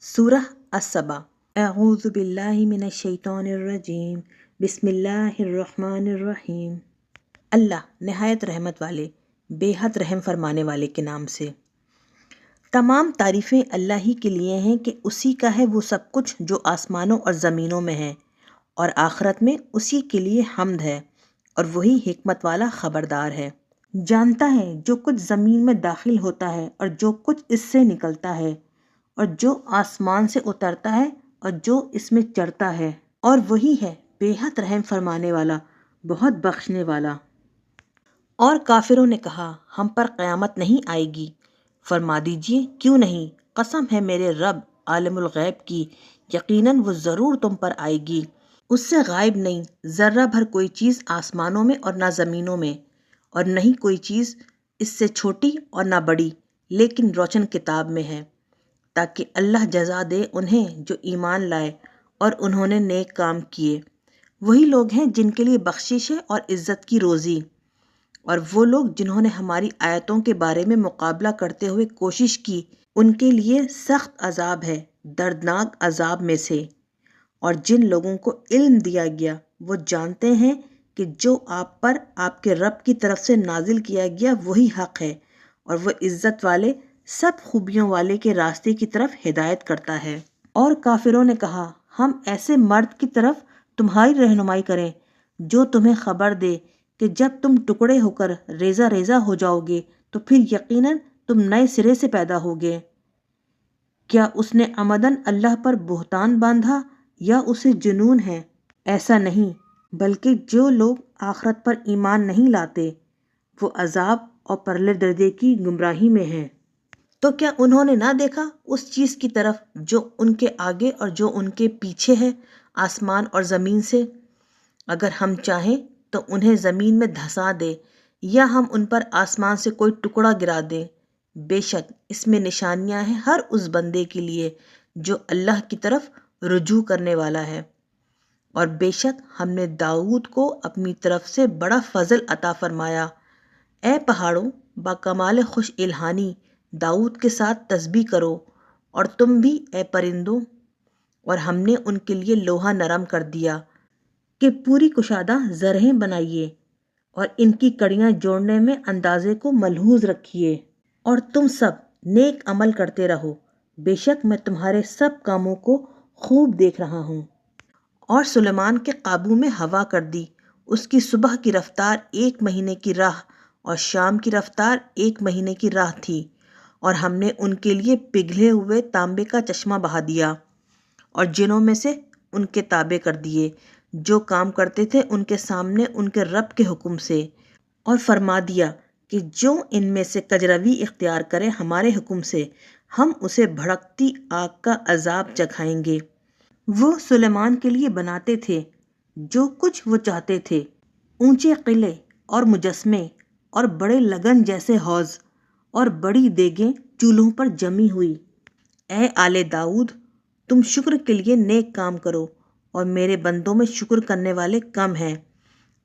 سورہ السبا۔ اعوذ باللہ من الشیطان الرجیم، بسم اللہ الرحمن الرحیم۔ اللہ نہایت رحمت والے، بے حد رحم فرمانے والے کے نام سے۔ تمام تعریفیں اللہ ہی کے لیے ہیں کہ اسی کا ہے وہ سب کچھ جو آسمانوں اور زمینوں میں ہے، اور آخرت میں اسی کے لیے حمد ہے، اور وہی حکمت والا خبردار ہے۔ جانتا ہے جو کچھ زمین میں داخل ہوتا ہے اور جو کچھ اس سے نکلتا ہے، اور جو آسمان سے اترتا ہے اور جو اس میں چڑھتا ہے، اور وہی ہے بے حد رحم فرمانے والا، بہت بخشنے والا۔ اور کافروں نے کہا ہم پر قیامت نہیں آئے گی۔ فرما دیجئے کیوں نہیں، قسم ہے میرے رب عالم الغیب کی، یقیناً وہ ضرور تم پر آئے گی۔ اس سے غائب نہیں ذرہ بھر کوئی چیز آسمانوں میں اور نہ زمینوں میں، اور نہیں کوئی چیز اس سے چھوٹی اور نہ بڑی، لیکن روشن کتاب میں ہے، تاکہ اللہ جزا دے انہیں جو ایمان لائے اور انہوں نے نیک کام کیے۔ وہی لوگ ہیں جن کے لیے بخشش ہے اور عزت کی روزی، اور وہ لوگ جنہوں نے ہماری آیتوں کے بارے میں مقابلہ کرتے ہوئے کوشش کی، ان کے لیے سخت عذاب ہے، دردناک عذاب میں سے۔ اور جن لوگوں کو علم دیا گیا وہ جانتے ہیں کہ جو آپ پر آپ کے رب کی طرف سے نازل کیا گیا وہی حق ہے، اور وہ عزت والے سب خوبیوں والے کے راستے کی طرف ہدایت کرتا ہے۔ اور کافروں نے کہا ہم ایسے مرد کی طرف تمہاری رہنمائی کریں جو تمہیں خبر دے کہ جب تم ٹکڑے ہو کر ریزہ ریزہ ہو جاؤ گے تو پھر یقیناً تم نئے سرے سے پیدا ہوگے۔ کیا اس نے عمدن اللہ پر بہتان باندھا یا اسے جنون ہے؟ ایسا نہیں، بلکہ جو لوگ آخرت پر ایمان نہیں لاتے وہ عذاب اور پرلے درجے کی گمراہی میں ہیں۔ تو کیا انہوں نے نہ دیکھا اس چیز کی طرف جو ان کے آگے اور جو ان کے پیچھے ہے، آسمان اور زمین سے؟ اگر ہم چاہیں تو انہیں زمین میں دھسا دے، یا ہم ان پر آسمان سے کوئی ٹکڑا گرا دیں۔ بے شک اس میں نشانیاں ہیں ہر اس بندے کے لیے جو اللہ کی طرف رجوع کرنے والا ہے۔ اور بے شک ہم نے داؤد کو اپنی طرف سے بڑا فضل عطا فرمایا۔ اے پہاڑوں، با کمال خوش الہانی داؤد کے ساتھ تسبیح کرو، اور تم بھی اے پرندوں۔ اور ہم نے ان کے لیے لوہا نرم کر دیا کہ پوری کشادہ زرہیں بنائیے، اور ان کی کڑیاں جوڑنے میں اندازے کو ملحوظ رکھیے، اور تم سب نیک عمل کرتے رہو، بے شک میں تمہارے سب کاموں کو خوب دیکھ رہا ہوں۔ اور سلیمان کے قابو میں ہوا کر دی، اس کی صبح کی رفتار 1 مہینے کی راہ اور شام کی رفتار 1 مہینے کی راہ تھی، اور ہم نے ان کے لیے پگھلے ہوئے تانبے کا چشمہ بہا دیا، اور جنوں میں سے ان کے تابع کر دیے جو کام کرتے تھے ان کے سامنے ان کے رب کے حکم سے، اور فرما دیا کہ جو ان میں سے کجروی اختیار کرے ہمارے حکم سے ہم اسے بھڑکتی آگ کا عذاب چکھائیں گے۔ وہ سلیمان کے لیے بناتے تھے جو کچھ وہ چاہتے تھے، اونچے قلعے اور مجسمے اور بڑے لگن جیسے حوض اور بڑی دیگیں چولہوں پر جمی ہوئی۔ اے آل داؤد، تم شکر کے لیے نیک کام کرو، اور میرے بندوں میں شکر کرنے والے کم ہیں۔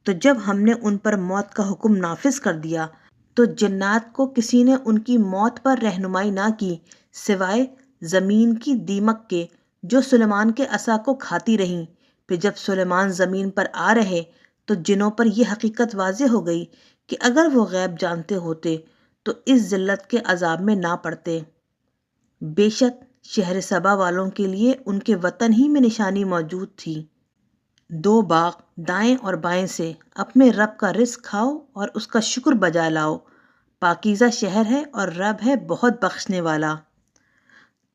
تو جب ہم نے ان پر موت کا حکم نافذ کر دیا تو جنات کو کسی نے ان کی موت پر رہنمائی نہ کی سوائے زمین کی دیمک کے جو سلیمان کے عصا کو کھاتی رہیں۔ پھر جب سلیمان زمین پر آ رہے تو جنوں پر یہ حقیقت واضح ہو گئی کہ اگر وہ غیب جانتے ہوتے تو اس ذلت کے عذاب میں نہ پڑتے۔ بے شک شہر سبا والوں کے لیے ان کے وطن ہی میں نشانی موجود تھی۔ 2 باغ دائیں اور بائیں سے اپنے رب کا رزق کھاؤ اور اس کا شکر بجا لاؤ، پاکیزہ شہر ہے اور رب ہے بہت بخشنے والا۔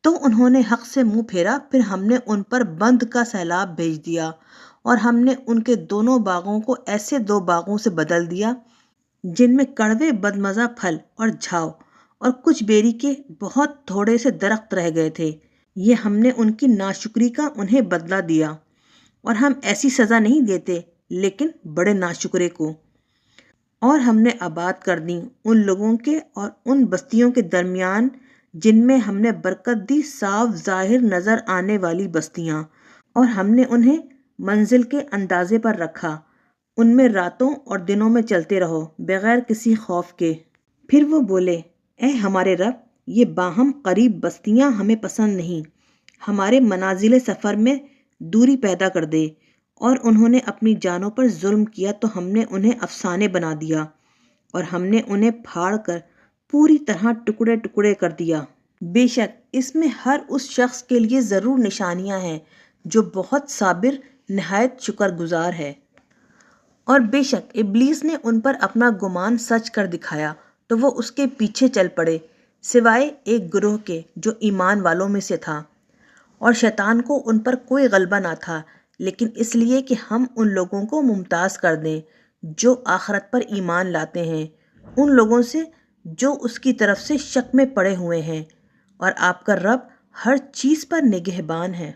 تو انہوں نے حق سے منہ پھیرا، پھر ہم نے ان پر بند کا سیلاب بھیج دیا، اور ہم نے ان کے دونوں باغوں کو ایسے 2 باغوں سے بدل دیا جن میں کڑوے بدمزہ پھل اور جھاؤ اور کچھ بیری کے بہت تھوڑے سے درخت رہ گئے تھے۔ یہ ہم نے ان کی ناشکری کا انہیں بدلہ دیا، اور ہم ایسی سزا نہیں دیتے لیکن بڑے ناشکرے کو۔ اور ہم نے آباد کر دیں ان لوگوں کے اور ان بستیوں کے درمیان جن میں ہم نے برکت دی، صاف ظاہر نظر آنے والی بستیاں، اور ہم نے انہیں منزل کے اندازے پر رکھا، ان میں راتوں اور دنوں میں چلتے رہو بغیر کسی خوف کے۔ پھر وہ بولے اے ہمارے رب، یہ باہم قریب بستیاں ہمیں پسند نہیں، ہمارے منازل سفر میں دوری پیدا کر دے، اور انہوں نے اپنی جانوں پر ظلم کیا تو ہم نے انہیں افسانے بنا دیا، اور ہم نے انہیں پھاڑ کر پوری طرح ٹکڑے ٹکڑے کر دیا۔ بے شک اس میں ہر اس شخص کے لیے ضرور نشانیاں ہیں جو بہت صابر، نہایت شکر گزار ہے۔ اور بے شک ابلیس نے ان پر اپنا گمان سچ کر دکھایا تو وہ اس کے پیچھے چل پڑے، سوائے ایک گروہ کے جو ایمان والوں میں سے تھا، اور شیطان کو ان پر کوئی غلبہ نہ تھا، لیکن اس لیے کہ ہم ان لوگوں کو ممتاز کر دیں جو آخرت پر ایمان لاتے ہیں ان لوگوں سے جو اس کی طرف سے شک میں پڑے ہوئے ہیں، اور آپ کا رب ہر چیز پر نگہبان ہے۔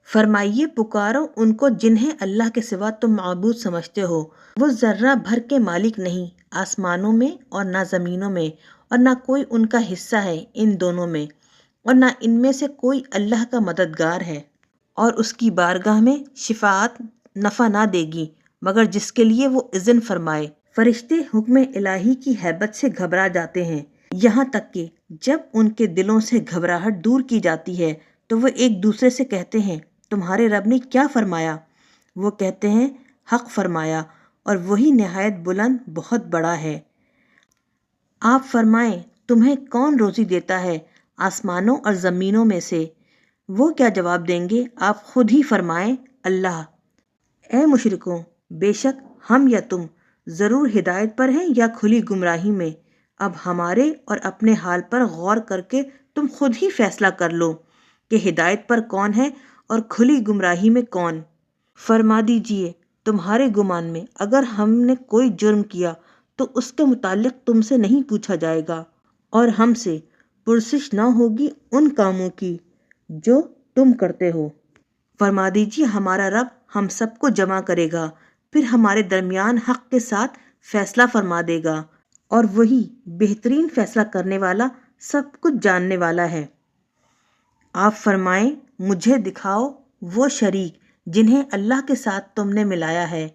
فرمائیے پکارو ان کو جنہیں اللہ کے سوا تم معبود سمجھتے ہو، وہ ذرہ بھر کے مالک نہیں آسمانوں میں اور نہ زمینوں میں، اور نہ کوئی ان کا حصہ ہے ان دونوں میں، اور نہ ان میں سے کوئی اللہ کا مددگار ہے، اور اس کی بارگاہ میں شفاعت نفع نہ دے گی مگر جس کے لیے وہ اذن فرمائے۔ فرشتے حکم الہی کی ہیبت سے گھبرا جاتے ہیں، یہاں تک کہ جب ان کے دلوں سے گھبراہٹ دور کی جاتی ہے تو وہ ایک دوسرے سے کہتے ہیں تمہارے رب نے کیا فرمایا؟ وہ کہتے ہیں حق فرمایا، اور وہی نہایت بلند بہت بڑا ہے۔ آپ فرمائیں تمہیں کون روزی دیتا ہے آسمانوں اور زمینوں میں سے؟ وہ کیا جواب دیں گے؟ آپ خود ہی فرمائیں اللہ۔ اے مشرکوں، بے شک ہم یا تم ضرور ہدایت پر ہیں یا کھلی گمراہی میں، اب ہمارے اور اپنے حال پر غور کر کے تم خود ہی فیصلہ کر لو کہ ہدایت پر کون ہے اور کھلی گمراہی میں کون۔ فرما دیجئے تمہارے گمان میں اگر ہم نے کوئی جرم کیا تو اس کے متعلق تم سے نہیں پوچھا جائے گا، اور ہم سے پرسش نہ ہوگی ان کاموں کی جو تم کرتے ہو۔ فرما دیجئے ہمارا رب ہم سب کو جمع کرے گا، پھر ہمارے درمیان حق کے ساتھ فیصلہ فرما دے گا، اور وہی بہترین فیصلہ کرنے والا، سب کچھ جاننے والا ہے۔ آپ فرمائیں مجھے دکھاؤ وہ شریک جنہیں اللہ کے ساتھ تم نے ملایا ہے،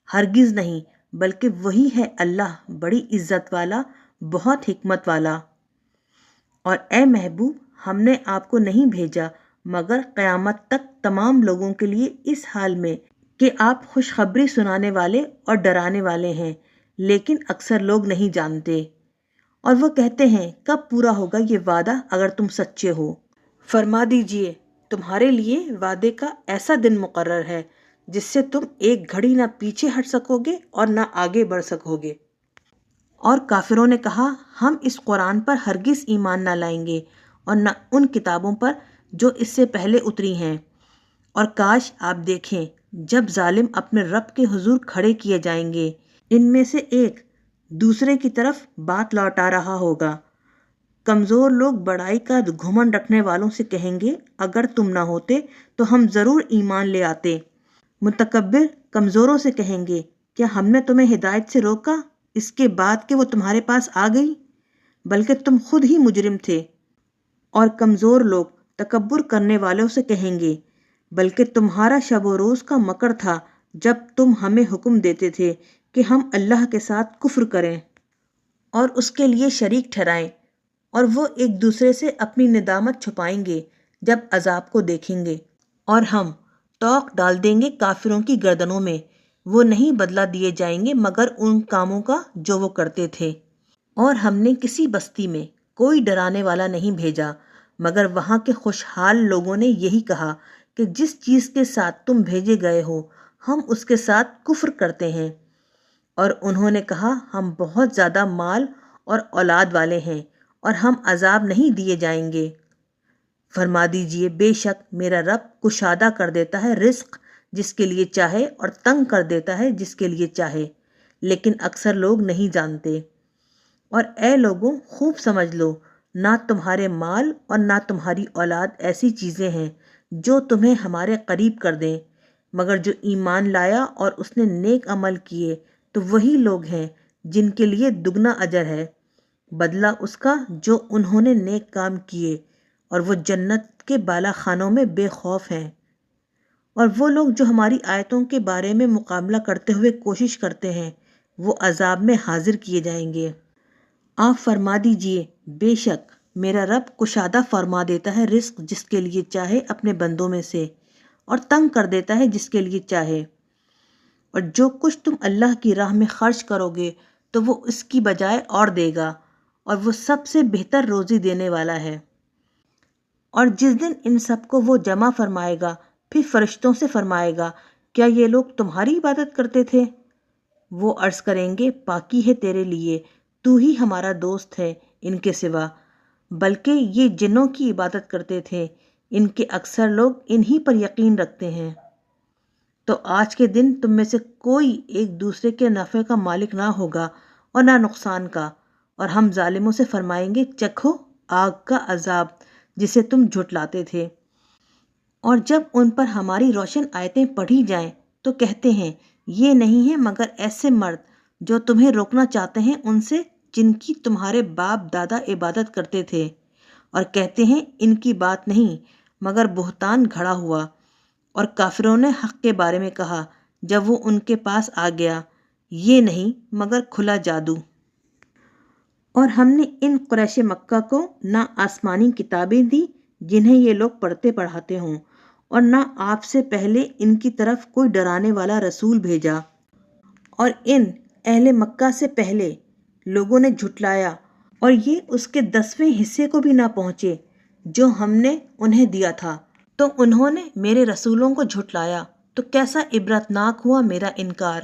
ہرگز نہیں بلکہ وہی ہے اللہ بڑی عزت والا، بہت حکمت والا۔ اور اے محبوب ہم نے آپ کو نہیں بھیجا مگر قیامت تک تمام لوگوں کے لیے اس حال میں کہ آپ خوشخبری سنانے والے اور ڈرانے والے ہیں، لیکن اکثر لوگ نہیں جانتے۔ اور وہ کہتے ہیں کب پورا ہوگا یہ وعدہ اگر تم سچے ہو؟ فرما دیجئے تمہارے لیے وعدے کا ایسا دن مقرر ہے جس سے تم ایک گھڑی نہ پیچھے ہٹ سکو گے اور نہ آگے بڑھ سکو گے۔ اور کافروں نے کہا ہم اس قرآن پر ہرگز ایمان نہ لائیں گے اور نہ ان کتابوں پر جو اس سے پہلے اتری ہیں، اور کاش آپ دیکھیں جب ظالم اپنے رب کے حضور کھڑے کیے جائیں گے، ان میں سے ایک دوسرے کی طرف بات لوٹا رہا ہوگا۔ کمزور لوگ بڑائی کا گھمنڈ رکھنے والوں سے کہیں گے اگر تم نہ ہوتے تو ہم ضرور ایمان لے آتے۔ متکبر کمزوروں سے کہیں گے کیا ہم نے تمہیں ہدایت سے روکا اس کے بعد کہ وہ تمہارے پاس آ گئی؟ بلکہ تم خود ہی مجرم تھے۔ اور کمزور لوگ تکبر کرنے والوں سے کہیں گے بلکہ تمہارا شب و روز کا مکر تھا جب تم ہمیں حکم دیتے تھے کہ ہم اللہ کے ساتھ کفر کریں اور اس کے لیے شریک ٹھہرائیں، اور وہ ایک دوسرے سے اپنی ندامت چھپائیں گے جب عذاب کو دیکھیں گے، اور ہم توق ڈال دیں گے کافروں کی گردنوں میں، وہ نہیں بدلہ دیے جائیں گے مگر ان کاموں کا جو وہ کرتے تھے۔ اور ہم نے کسی بستی میں کوئی ڈرانے والا نہیں بھیجا مگر وہاں کے خوشحال لوگوں نے یہی کہا کہ جس چیز کے ساتھ تم بھیجے گئے ہو ہم اس کے ساتھ کفر کرتے ہیں، اور انہوں نے کہا ہم بہت زیادہ مال اور اولاد والے ہیں اور ہم عذاب نہیں دیے جائیں گے۔ فرما دیجئے بے شک میرا رب کشادہ کر دیتا ہے رزق جس کے لیے چاہے اور تنگ کر دیتا ہے جس کے لیے چاہے، لیکن اکثر لوگ نہیں جانتے۔ اور اے لوگوں خوب سمجھ لو نہ تمہارے مال اور نہ تمہاری اولاد ایسی چیزیں ہیں جو تمہیں ہمارے قریب کر دیں، مگر جو ایمان لایا اور اس نے نیک عمل کیے تو وہی لوگ ہیں جن کے لیے دگنا اجر ہے، بدلہ اس کا جو انہوں نے نیک کام کیے، اور وہ جنت کے بالا خانوں میں بے خوف ہیں۔ اور وہ لوگ جو ہماری آیتوں کے بارے میں مقابلہ کرتے ہوئے کوشش کرتے ہیں وہ عذاب میں حاضر کیے جائیں گے۔ آپ فرما دیجئے بے شک میرا رب کشادہ فرما دیتا ہے رزق جس کے لیے چاہے اپنے بندوں میں سے، اور تنگ کر دیتا ہے جس کے لیے چاہے۔ اور جو کچھ تم اللہ کی راہ میں خرچ کرو گے تو وہ اس کی بجائے اور دے گا، اور وہ سب سے بہتر روزی دینے والا ہے۔ اور جس دن ان سب کو وہ جمع فرمائے گا، پھر فرشتوں سے فرمائے گا، کیا یہ لوگ تمہاری عبادت کرتے تھے؟ وہ عرض کریں گے، پاکی ہے تیرے لیے، تو ہی ہمارا دوست ہے ان کے سوا، بلکہ یہ جنوں کی عبادت کرتے تھے، ان کے اکثر لوگ انہی پر یقین رکھتے ہیں۔ تو آج کے دن تم میں سے کوئی ایک دوسرے کے نفع کا مالک نہ ہوگا اور نہ نقصان کا، اور ہم ظالموں سے فرمائیں گے، چکھو آگ کا عذاب جسے تم جھٹلاتے تھے۔ اور جب ان پر ہماری روشن آیتیں پڑھی جائیں تو کہتے ہیں، یہ نہیں ہے مگر ایسے مرد جو تمہیں روکنا چاہتے ہیں ان سے جن کی تمہارے باپ دادا عبادت کرتے تھے، اور کہتے ہیں ان کی بات نہیں مگر بہتان گھڑا ہوا۔ اور کافروں نے حق کے بارے میں کہا جب وہ ان کے پاس آ گیا، یہ نہیں مگر کھلا جادو۔ اور ہم نے ان قریش مکہ کو نہ آسمانی کتابیں دی جنہیں یہ لوگ پڑھتے پڑھاتے ہوں، اور نہ آپ سے پہلے ان کی طرف کوئی ڈرانے والا رسول بھیجا، اور ان اہل مکہ سے پہلے لوگوں نے جھٹلایا، اور یہ اس کے 10ویں حصے کو بھی نہ پہنچے جو ہم نے انہیں دیا تھا، تو انہوں نے میرے رسولوں کو جھٹلایا، تو کیسا عبرتناک ہوا میرا انکار۔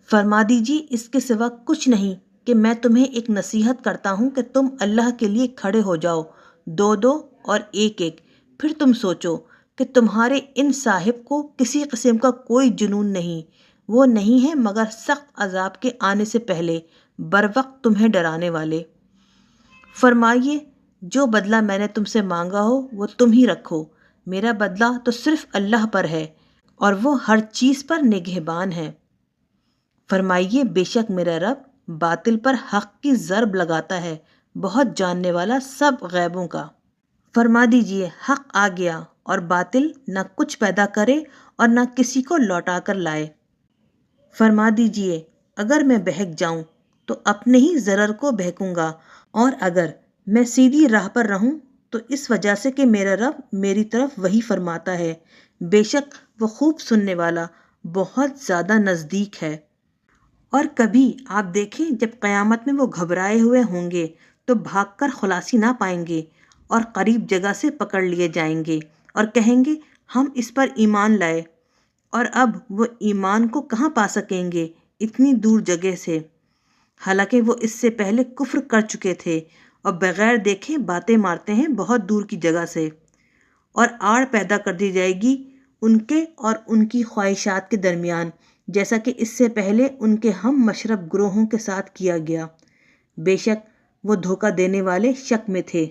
فرما دیجیے اس کے سوا کچھ نہیں کہ میں تمہیں ایک نصیحت کرتا ہوں کہ تم اللہ کے لیے کھڑے ہو جاؤ، دو دو اور ایک ایک، پھر تم سوچو کہ تمہارے ان صاحب کو کسی قسم کا کوئی جنون نہیں، وہ نہیں ہے مگر سخت عذاب کے آنے سے پہلے بروقت تمہیں ڈرانے والے۔ فرمائیے، جو بدلہ میں نے تم سے مانگا ہو وہ تم ہی رکھو، میرا بدلہ تو صرف اللہ پر ہے، اور وہ ہر چیز پر نگہبان ہے۔ فرمائیے، بے شک میرا رب باطل پر حق کی ضرب لگاتا ہے، بہت جاننے والا سب غیبوں کا۔ فرما دیجئے، حق آ گیا اور باطل نہ کچھ پیدا کرے اور نہ کسی کو لوٹا کر لائے۔ فرما دیجئے، اگر میں بہک جاؤں تو اپنے ہی ضرر کو بہکوں گا، اور اگر میں سیدھی راہ پر رہوں تو اس وجہ سے کہ میرا رب میری طرف وحی فرماتا ہے، بے شک وہ خوب سننے والا، بہت زیادہ نزدیک ہے۔ اور کبھی آپ دیکھیں جب قیامت میں وہ گھبرائے ہوئے ہوں گے تو بھاگ کر خلاصی نہ پائیں گے، اور قریب جگہ سے پکڑ لیے جائیں گے اور کہیں گے، ہم اس پر ایمان لائے، اور اب وہ ایمان کو کہاں پا سکیں گے اتنی دور جگہ سے، حالانکہ وہ اس سے پہلے کفر کر چکے تھے اور بغیر دیکھے باتیں مارتے ہیں بہت دور کی جگہ سے۔ اور آڑ پیدا کر دی جائے گی ان کے اور ان کی خواہشات کے درمیان، جیسا کہ اس سے پہلے ان کے ہم مشرب گروہوں کے ساتھ کیا گیا، بے شک وہ دھوکہ دینے والے شک میں تھے۔